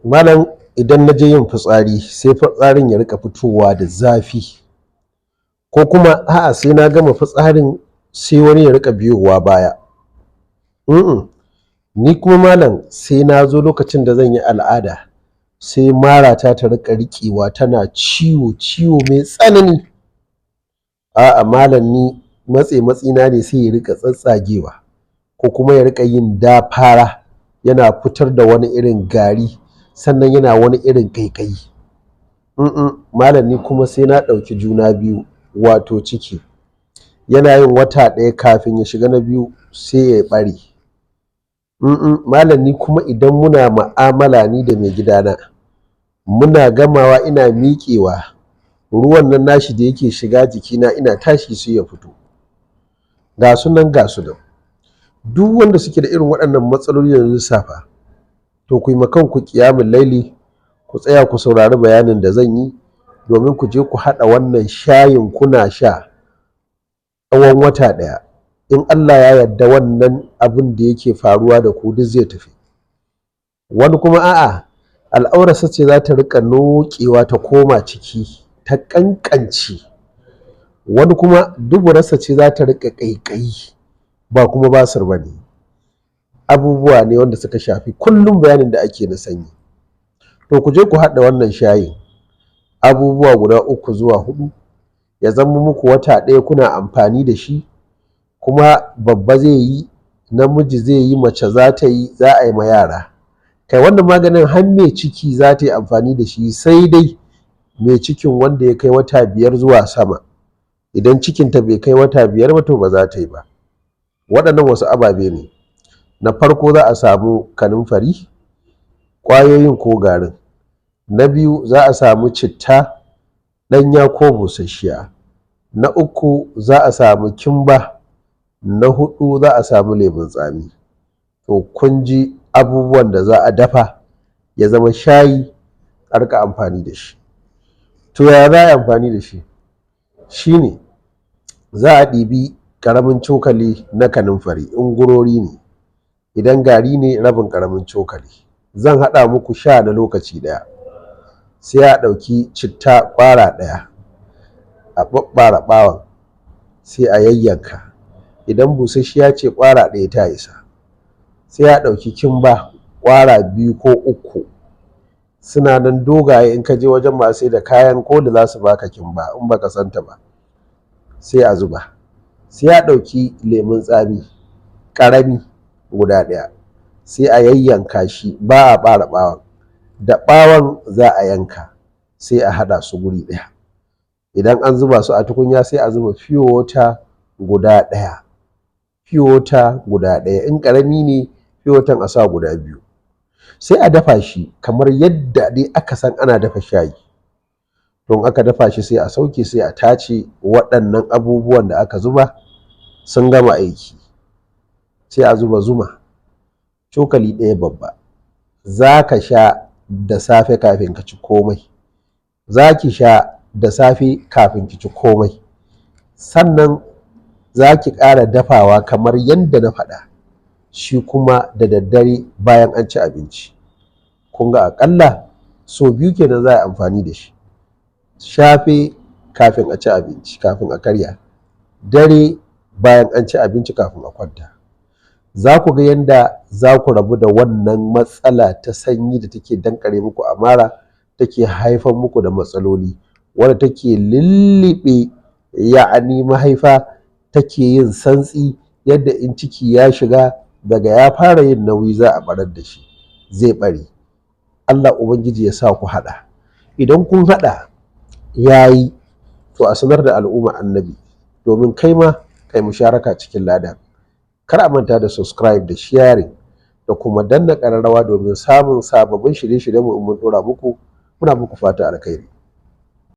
Malam, idan na je yin fitsari sai fitsarin ya rika fitowa da zafi, ko kuma a'a sai na gama fitsarin sai wani ya rika biyowa baya. Ni kuma malam sai na zo lokacin da zan yi al'ada sai marata ta rika riƙewa tana ciwo ciwo mai tsanani. A'a malam, ni matsina ne sai ya rika tsatsagewa ko kuma ya rika yin dafara yana fitar da wani irin gari, sannan yana wani irin ƙaiƙayi. Malam, ni kuma sai na ɗauki juna biyu, wato ciki yana yin wata ɗaya kafin ya shiga na biyu sai ya ɓare. Malam, ni kuma idan muna ma'amala ni da mai gidana muna gamawa ina miƙewa, ruwan nan nashi da yake shiga jikina ina tashi sai ya fito. Ga su nan duk wanda suke da irin waɗannan matsaloli da na lissafa, to ku yi ma kanku ƙiyamul laili, ku tsaya ku saurari bayanin da zan yi domin ku je ku haɗa wannan shayin kuna sha tsawon wata ɗaya. In Allah ya yarda wannan abin da yake faruwa da ku duk zai tafi. Wani kuma a'a al'aurarsa ce za ta rika noƙewa ta koma ciki ta ƙanƙance, wani kuma duburarsa ce za ta rika ƙaiƙayi, ba kuma basir ba ne. Abubuwa ne wanda suka shafi kullum bayanin da ake na sanyi. To ku je ku haɗa wannan shayin abubuwa guda 3 zuwa 4 ya zama muku wata ɗaya kuna amfani da shi, kuma babba zai yi, namiji zai yi, mace za ta yi, za a yi ma yara. Kai wannan maganin har mai ciki za ta yi amfani da shi, sai dai mai cikin wanda ya kai wata 5 zuwa sama. Idan cikinta bai kai wata 5 ba to ba za ta yi ba. Waɗannan wasu ababe ne. Na farko za a samu kanunfari, ƙwayoyin ko garin. Na biyu za a samu citta ɗanya ko busasshiya. Na uku za a samu kimba. Na 4 za a samu lemun tsami. To kun ji abubuwan da za a dafa ya zama shayi a rika amfani da shi. To yaya za a yi amfani da shi? Shi ne za a ɗibi ƙaramin cokali na kanunfari in gurori ne, idan gari ne rabin ƙaramin cokali. Zan haɗa muku sha na lokaci ɗaya. Sai a ɗauki citta ƙwara ɗaya a ɓaɓɓare ɓawon sai a yayyanka, idan busasshiya ce ƙwara ɗaya ta isa. Sai a ɗauki kimba ƙwara 2 ko 3, suna nan dogaye, in ka je wajen masu sai da kayan koli za su baka kimba in baka santa ba, sai a zuba. Sai a ɗauki lemun tsami ƙarami guda ɗaya sai a yayyanka shi, ba a ɓare ɓawon, da ɓawon za a yanka sai a haɗa su guri ɗaya. Idan an zuba su a tukunya sai a zuba pure water guda ɗaya. Pure water guda ɗaya, in ƙarami ne pure water a sa guda 2. Sai a dafa shi kamar yadda dai aka san ana dafa shayi. Don aka dafa shi sai a sauke sai a tace waɗannan abubuwan da aka zuba sun gama aiki. Sai a zuba zuma cokali ɗaya babba. Za ka sha da safe kafin ka ci komai, za ki sha da safe kafin ki ci komai, sannan za ki ƙara dafawa kamar yadda na faɗa shi kuma da daddare bayan an ci abinci. Kun ga aƙalla sau 2 kenan za a yi amfani da shi. Safe kafin a ci abinci kafin a karya, dare bayan an ci abinci kafin a kwanta. Za ku ga yadda za ku rabu da wannan matsala ta sanyi da take dankare muku a mara, take haifar muku da matsaloli, wadda take lulluɓe ya'ani mahaifa, take yin santsi yadda in ciki ya shiga daga ya fara yin nauyi za a ɓarar da shi, zai ɓare. Allah Ubangiji ya sa ku haɗa. Idan kun haɗa ya yi, to a sanar da al'umma annabi domin kai ma kai musharaka cikin ladan. Kar a manta da subscribe da sharing da kuma danna ƙararrawa domin samun sababbin shirye-shiryen mu in mun ɗora muku. Muna muku fata alkhairi.